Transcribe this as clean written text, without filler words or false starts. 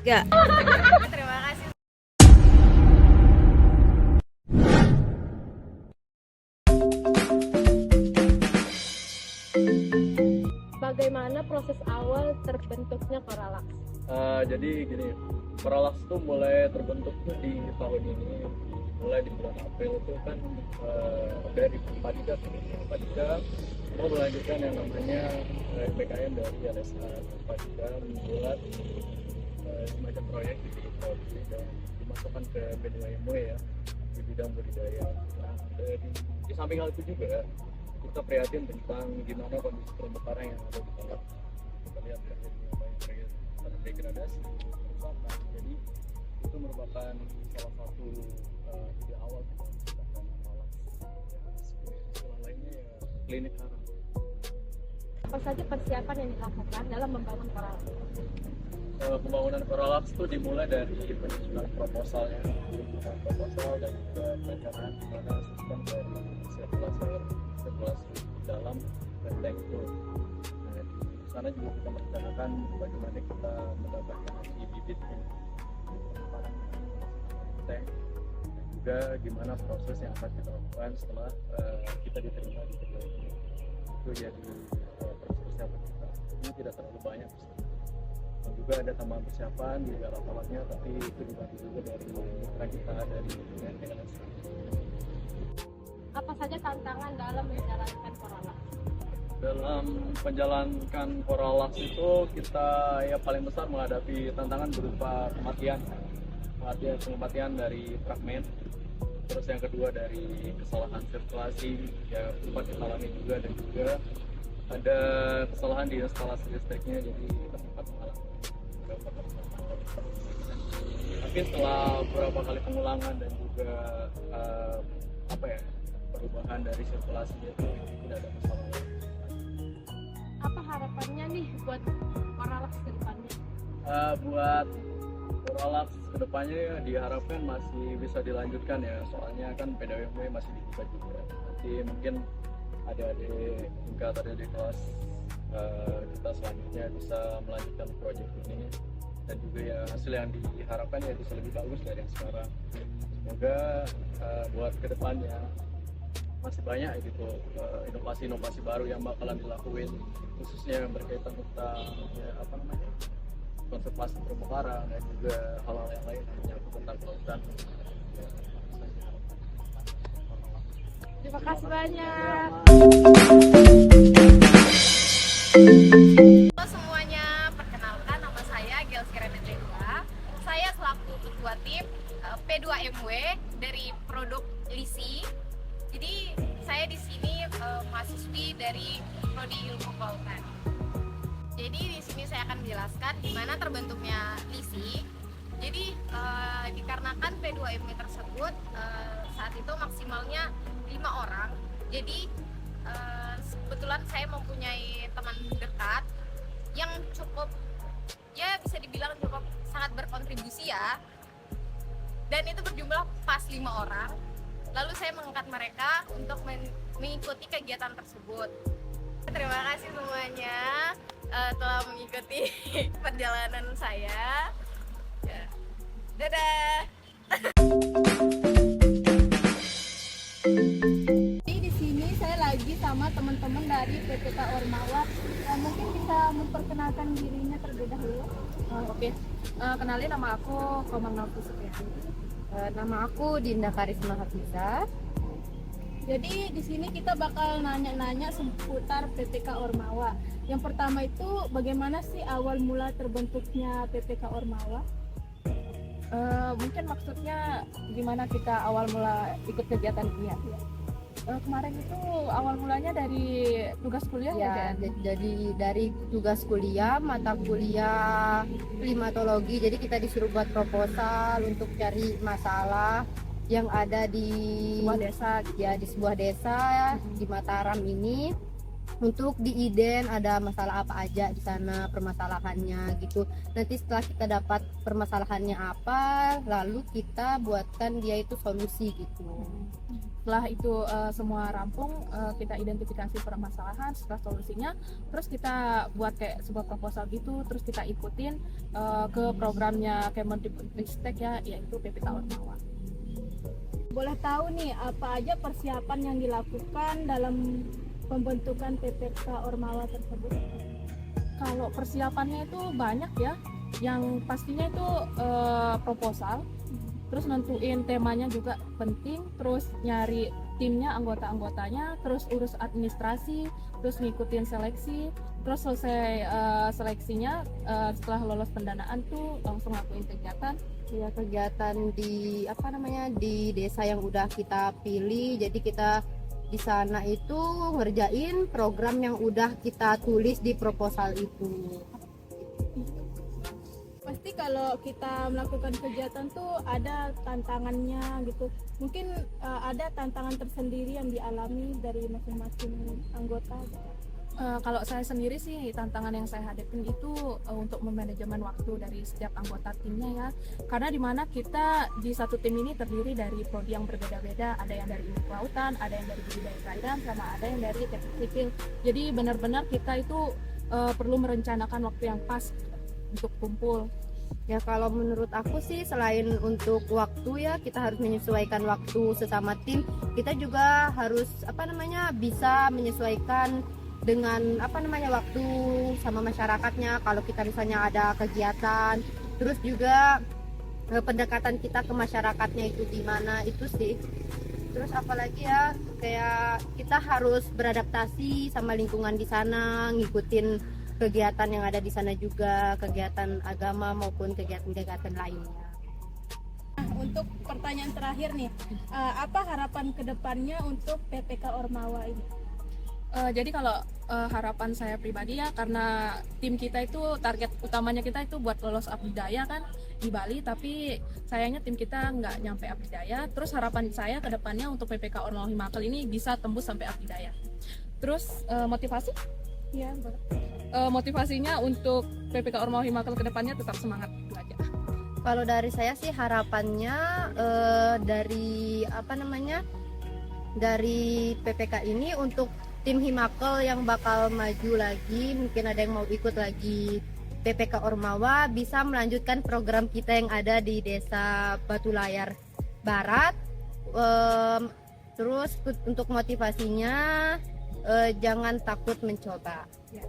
gak? Terima kasih. Bagaimana proses awal terbentuknya Koralax? Jadi gini, Koralax tuh mulai terbentuknya di tahun ini, mulai di bulan April itu kan dari Padika mau melanjutkan yang namanya PKM dari LSA Padika membuat semacam proyek di Polri dan dimasukkan ke B2MW ya di bidang budidaya. Nah, di samping hal itu juga kita prihatin tentang gimana kondisi terumbu karang yang ada di Koralax. Kita lihat ya, banyak degradasi kerusakan. Jadi itu merupakan salah satu ide awal kita menciptakan Koralax. Setelah lainnya ya klinik karang. Apa saja persiapan yang dilakukan dalam membangun Koralax? Pembangunan Koralax itu dimulai dari penyusunan proposalnya, proposal dan juga perencanaan di mana sistem dari sirkulasi dalam benteng itu. Nah, di sana juga kita merencanakan bagaimana kita mendapatkan bibitnya benteng dan juga gimana proses yang akan kita lakukan setelah kita diterima di kedua ini. Itu jadi proses persiapan kita. Ini tidak terlalu banyak. Dan juga ada tambahan persiapan di alat-alatnya, tapi itu dibantu juga dari mitra kita dari BNPLS. Apa saja tantangan dalam menjalankan Koralax? Dalam menjalankan Koralax itu kita ya paling besar menghadapi tantangan berupa kematian dari fragmen. Terus yang kedua dari kesalahan sirkulasi ya sempat kita alami juga, dan juga ada kesalahan di instalasi listriknya, jadi kita sempat mengalami beberapa kali. Tapi setelah beberapa kali pengulangan dan juga perubahan dari sirkulasi itu tidak ada masalah. Apa harapannya nih buat Koralax ke depannya? Buat Koralax kedepannya ya, diharapkan masih bisa dilanjutkan ya, soalnya kan PDWMW masih dibuka juga. Nanti mungkin adik-adik tingkat adik kelas kita selanjutnya bisa melanjutkan proyek ini, dan juga ya hasil yang diharapkan ya bisa lebih bagus dari yang sekarang. Semoga buat kedepannya masih banyak gitu inovasi-inovasi baru yang bakalan dilakuin, khususnya yang berkaitan tentang konservasi terumbu karang dan juga hal-hal yang lain yang menyangkut tentang kelautan. Terima kasih banyak. Halo semuanya, perkenalkan nama saya Gelskira Netrika. Saya selaku ketua tim P2MW dari produk LISI. Jadi saya di sini mahasiswi dari Prodi Ilmu Kelautan. Jadi di sini saya akan menjelaskan gimana terbentuknya LISI. Jadi dikarenakan P2MW tersebut saat itu maksimalnya 5 orang. Jadi kebetulan saya mempunyai teman dekat yang cukup ya bisa dibilang cukup sangat berkontribusi ya. Dan itu berjumlah pas 5 orang. Lalu saya mengangkat mereka untuk mengikuti kegiatan tersebut. Terima kasih semuanya telah mengikuti perjalanan saya. Ya. Dadah. Di sini saya lagi sama teman-teman dari PPK Ormawa. Mungkin bisa memperkenalkan dirinya terlebih dahulu. Oke. Kenalin, nama aku Komang Nafis ya. Nama aku Dinda Karisma Hafizah. Jadi di sini kita bakal nanya-nanya seputar PPK Ormawa. Yang pertama itu bagaimana sih awal mula terbentuknya PPK Ormawa? Mungkin maksudnya gimana kita awal mula ikut kegiatan ini ya? Kemarin itu awal mulanya dari tugas kuliah Ya, ya? jadi dari tugas kuliah, mata kuliah klimatologi. Jadi kita disuruh buat proposal untuk cari masalah yang ada di Sebuah desa. ya di sebuah desa di Mataram ini. untuk di IDEN ada masalah apa aja di sana permasalahannya gitu. Nanti setelah kita dapat permasalahannya apa, lalu kita buatkan dia itu solusi gitu. Setelah itu semua rampung, kita identifikasi permasalahan, setelah solusinya, terus kita buat kayak sebuah proposal gitu, terus kita ikutin ke programnya Kemendikbudristek ya, yaitu PPK Ormawa. Boleh tahu nih apa aja persiapan yang dilakukan dalam pembentukan PPK Ormawa tersebut? Kalau persiapannya itu banyak ya, yang pastinya itu proposal, terus nentuin temanya juga penting, terus nyari timnya, anggota-anggotanya, terus urus administrasi, terus ngikutin seleksi, terus selesai seleksinya, setelah lolos pendanaan tuh langsung lakuin kegiatan. Ya, kegiatan di di desa yang udah kita pilih. Jadi kita di sana itu ngerjain program yang udah kita tulis di proposal itu. Pasti kalau kita melakukan kegiatan tuh ada tantangannya gitu. Mungkin ada tantangan tersendiri yang dialami dari masing-masing anggota. Kalau saya sendiri sih, tantangan yang saya hadapin itu untuk memanajemen waktu dari setiap anggota timnya ya, karena dimana kita di satu tim ini terdiri dari prodi yang berbeda-beda, ada yang dari ilmu kelautan, ada yang dari budidaya perairan, sama ada yang dari teknik sipil. Jadi benar-benar kita itu perlu merencanakan waktu yang pas untuk kumpul. Ya, kalau menurut aku sih selain untuk waktu ya, kita harus menyesuaikan waktu sesama tim. Kita juga harus bisa menyesuaikan dengan waktu sama masyarakatnya. Kalau kita misalnya ada kegiatan, terus juga pendekatan kita ke masyarakatnya itu gimana, itu sih. Terus apalagi ya, kayak kita harus beradaptasi sama lingkungan di sana, ngikutin kegiatan yang ada di sana juga, kegiatan agama maupun kegiatan-kegiatan lainnya. Nah, untuk pertanyaan terakhir nih, apa harapan kedepannya untuk PPK Ormawa ini? Jadi kalau harapan saya pribadi ya, karena tim kita itu target utamanya kita itu buat lolos Abdidaya kan di Bali, tapi sayangnya tim kita nggak nyampe Abdidaya. Terus harapan saya ke depannya untuk PPK Ormawa Himakel ini bisa tembus sampai Abdidaya. Terus motivasi? Ya, boleh. Motivasinya untuk PPK Ormawa Himakel ke depannya tetap semangat, itu aja. Kalau dari saya sih harapannya dari PPK ini untuk tim Himakel yang bakal maju lagi, mungkin ada yang mau ikut lagi PPK Ormawa, bisa melanjutkan program kita yang ada di Desa Batu Layar Barat. Terus untuk motivasinya jangan takut mencoba. Ya.